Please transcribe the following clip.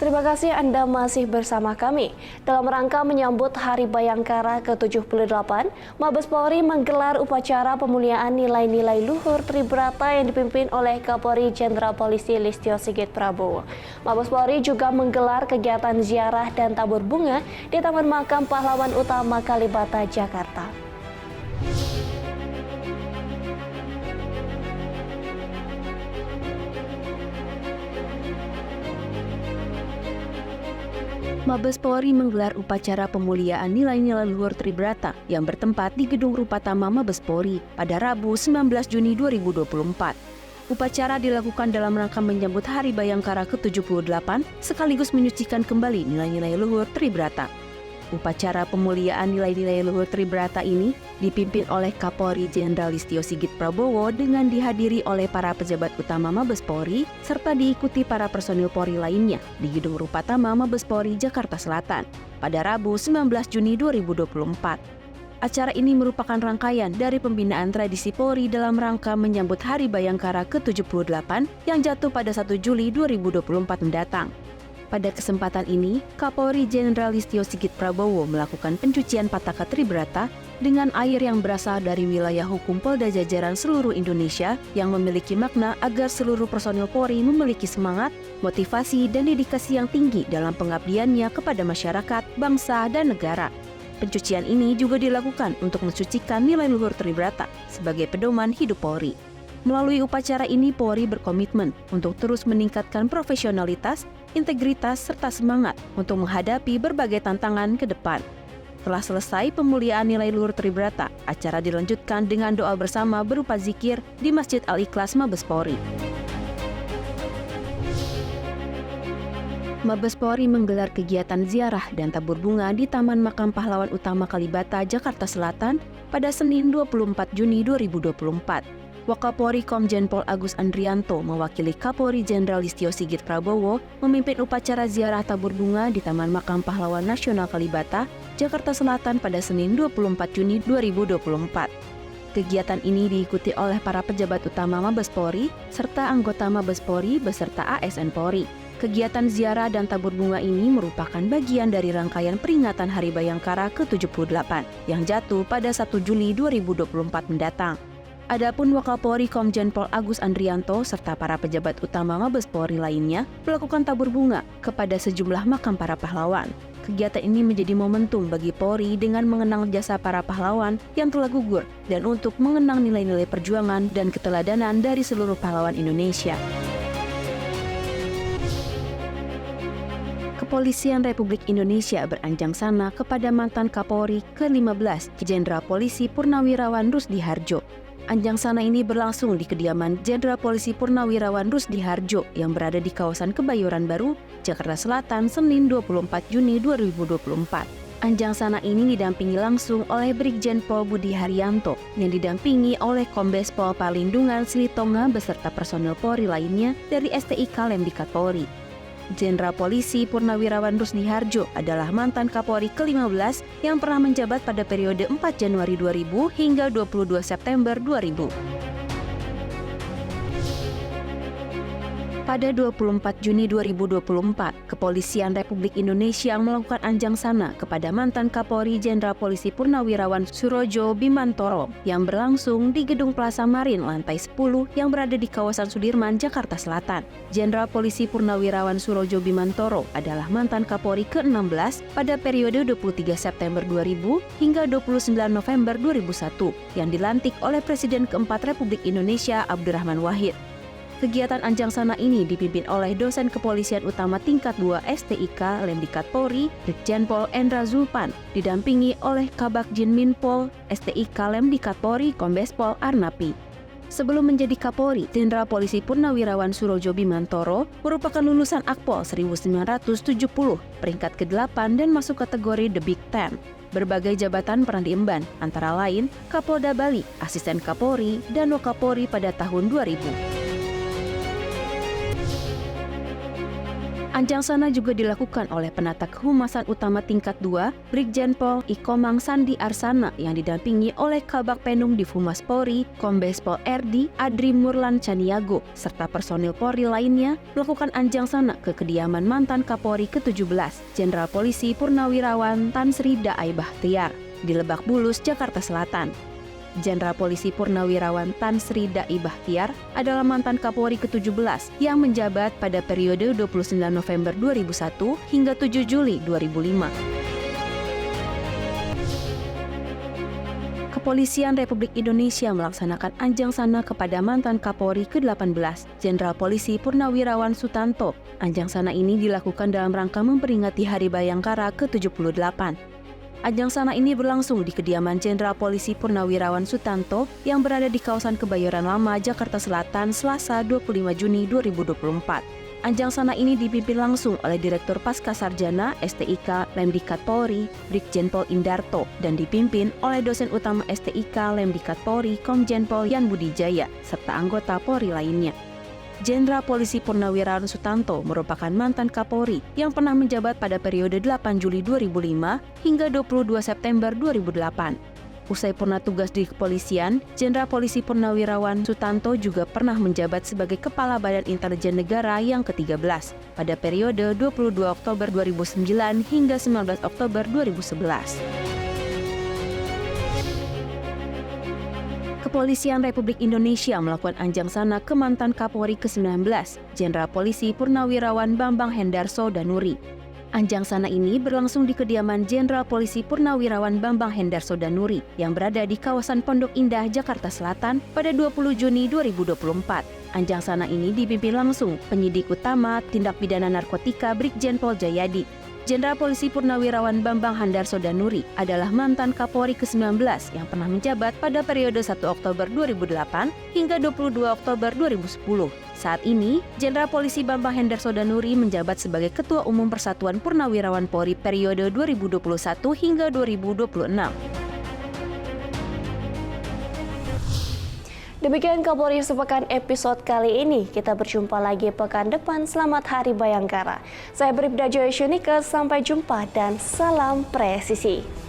Terima kasih Anda masih bersama kami. Dalam rangka menyambut Hari Bayangkara ke-78, Mabes Polri menggelar upacara pemuliaan nilai-nilai luhur Tribrata yang dipimpin oleh Kapolri Jenderal Polisi Listio Sigit Prabowo. Mabes Polri juga menggelar kegiatan ziarah dan tabur bunga di Taman Makam Pahlawan Utama Kalibata, Jakarta. Mabes Polri menggelar upacara pemuliaan nilai-nilai luhur Tribrata yang bertempat di Gedung Rupatama Mabes Polri pada Rabu 19 Juni 2024. Upacara dilakukan dalam rangka menyambut Hari Bayangkara ke-78 sekaligus menyucikan kembali nilai-nilai luhur Tribrata. Upacara pemuliaan nilai-nilai luhur Tribrata ini dipimpin oleh Kapolri Jenderal Listio Sigit Prabowo dengan dihadiri oleh para pejabat utama Mabes Polri serta diikuti para personil Polri lainnya di Gedung Rupatama Mabes Polri, Jakarta Selatan pada Rabu 19 Juni 2024. Acara ini merupakan rangkaian dari pembinaan tradisi Polri dalam rangka menyambut Hari Bayangkara ke-78 yang jatuh pada 1 Juli 2024 mendatang. Pada kesempatan ini, Kapolri Jenderal Listio Sigit Prabowo melakukan pencucian pataka Tribrata dengan air yang berasal dari wilayah hukum Polda jajaran seluruh Indonesia yang memiliki makna agar seluruh personil Polri memiliki semangat, motivasi, dan dedikasi yang tinggi dalam pengabdiannya kepada masyarakat, bangsa, dan negara. Pencucian ini juga dilakukan untuk mensucikan nilai luhur Tribrata sebagai pedoman hidup Polri. Melalui upacara ini, Polri berkomitmen untuk terus meningkatkan profesionalitas, integritas, serta semangat untuk menghadapi berbagai tantangan ke depan. Setelah selesai pemuliaan nilai luhur Tribrata, acara dilanjutkan dengan doa bersama berupa zikir di Masjid Al-Ikhlas Mabes Polri. Mabes Polri menggelar kegiatan ziarah dan tabur bunga di Taman Makam Pahlawan Utama Kalibata, Jakarta Selatan pada Senin 24 Juni 2024. Wakapolri Komjen Pol Agus Andrianto mewakili Kapolri Jenderal Listio Sigit Prabowo memimpin upacara ziarah tabur bunga di Taman Makam Pahlawan Nasional Kalibata, Jakarta Selatan pada Senin 24 Juni 2024. Kegiatan ini diikuti oleh para pejabat utama Mabes Polri serta anggota Mabes Polri beserta ASN Polri. Kegiatan ziarah dan tabur bunga ini merupakan bagian dari rangkaian peringatan Hari Bayangkara ke-78 yang jatuh pada 1 Juli 2024 mendatang. Adapun Wakapolri Komjen Pol Agus Andrianto serta para pejabat utama Mabes Polri lainnya melakukan tabur bunga kepada sejumlah makam para pahlawan. Kegiatan ini menjadi momentum bagi Polri dengan mengenang jasa para pahlawan yang telah gugur dan untuk mengenang nilai-nilai perjuangan dan keteladanan dari seluruh pahlawan Indonesia. Kepolisian Republik Indonesia beranjang sana kepada mantan Kapolri ke-15 Jenderal Polisi Purnawirawan Rusdi Hardjo. Anjang sana ini berlangsung di kediaman Jenderal Polisi Purnawirawan Rusdi Hardjo yang berada di kawasan Kebayoran Baru, Jakarta Selatan, Senin 24 Juni 2024. Anjang sana ini didampingi langsung oleh Brigjen Pol Budi Haryanto yang didampingi oleh Kombes Pol Palindungan Silitonga beserta personil Polri lainnya dari STIK Lemdikat Polri. Jenderal Polisi Purnawirawan Rusdi Hardjo adalah mantan Kapolri ke-15 yang pernah menjabat pada periode 4 Januari 2000 hingga 22 September 2000. Pada 24 Juni 2024, Kepolisian Republik Indonesia melakukan anjang sana kepada mantan Kapolri Jenderal Polisi Purnawirawan Surojo Bimantoro yang berlangsung di Gedung Plaza Marin lantai 10 yang berada di kawasan Sudirman, Jakarta Selatan. Jenderal Polisi Purnawirawan Surojo Bimantoro adalah mantan Kapolri ke-16 pada periode 23 September 2000 hingga 29 November 2001 yang dilantik oleh Presiden keempat Republik Indonesia Abdurrahman Wahid. Kegiatan anjang sana ini dipimpin oleh dosen kepolisian utama tingkat 2 STIK Lemdikat Polri, Brigjen Pol Endra Zulpan, didampingi oleh Kabak Jinmin Pol STIK Lemdikat Polri Kombes Pol Arnapi. Sebelum menjadi Kapolri, Jenderal Polisi Purnawirawan Surojo Bimantoro merupakan lulusan Akpol 1970, peringkat ke-8 dan masuk kategori The Big Ten. Berbagai jabatan pernah diemban, antara lain Kapolda Bali, Asisten Kapolri, dan Wakapolri pada tahun 2000. Anjang sana juga dilakukan oleh Penata Kehumasan Utama Tingkat 2, Brigjen Pol Ikomang Sandi Arsana yang didampingi oleh Kabak Penum Divhumas Polri, Kombes Pol RD Adri Murlan Caniago, serta personil Polri lainnya melakukan anjang sana ke kediaman mantan Kapolri ke-17, Jenderal Polisi Purnawirawan Tan Sri Daai Bahtiar, di Lebak Bulus, Jakarta Selatan. Jenderal Polisi Purnawirawan Tan Sri Daai Bahtiar adalah mantan Kapolri ke-17 yang menjabat pada periode 29 November 2001 hingga 7 Juli 2005. Kepolisian Republik Indonesia melaksanakan anjang sana kepada mantan Kapolri ke-18, Jenderal Polisi Purnawirawan Sutanto. Anjang sana ini dilakukan dalam rangka memperingati Hari Bayangkara ke-78. Anjang sana ini berlangsung di kediaman Jenderal Polisi Purnawirawan Sutanto yang berada di kawasan Kebayoran Lama, Jakarta Selatan, Selasa 25 Juni 2024. Anjang sana ini dipimpin langsung oleh Direktur Pascasarjana STIK Lemdikat Polri, Brigjen Pol Indarto, dan dipimpin oleh Dosen Utama STIK Lemdikat Polri, Komjen Pol Yan Budijaya, serta anggota Polri lainnya. Jenderal Polisi Purnawirawan Sutanto merupakan mantan Kapolri yang pernah menjabat pada periode 8 Juli 2005 hingga 22 September 2008. Usai purna tugas di kepolisian, Jenderal Polisi Purnawirawan Sutanto juga pernah menjabat sebagai Kepala Badan Intelijen Negara yang ke-13 pada periode 22 Oktober 2009 hingga 19 Oktober 2011. Kepolisian Republik Indonesia melakukan anjang sana ke mantan Kapolri ke-19, Jenderal Polisi Purnawirawan Bambang Hendarso Danuri. Anjang sana ini berlangsung di kediaman Jenderal Polisi Purnawirawan Bambang Hendarso Danuri yang berada di kawasan Pondok Indah, Jakarta Selatan pada 20 Juni 2024. Anjang sana ini dipimpin langsung penyidik utama tindak pidana narkotika Brigjen Pol Jayadi. Jenderal Polisi Purnawirawan Bambang Hendarso Danuri adalah mantan Kapolri ke-19 yang pernah menjabat pada periode 1 Oktober 2008 hingga 22 Oktober 2010. Saat ini, Jenderal Polisi Bambang Hendarso Danuri menjabat sebagai Ketua Umum Persatuan Purnawirawan Polri periode 2021 hingga 2026. Demikian Kapolri Sepekan episode kali ini. Kita berjumpa lagi pekan depan. Selamat Hari Bayangkara. Saya Bribda Joy Syunika, sampai jumpa dan salam presisi.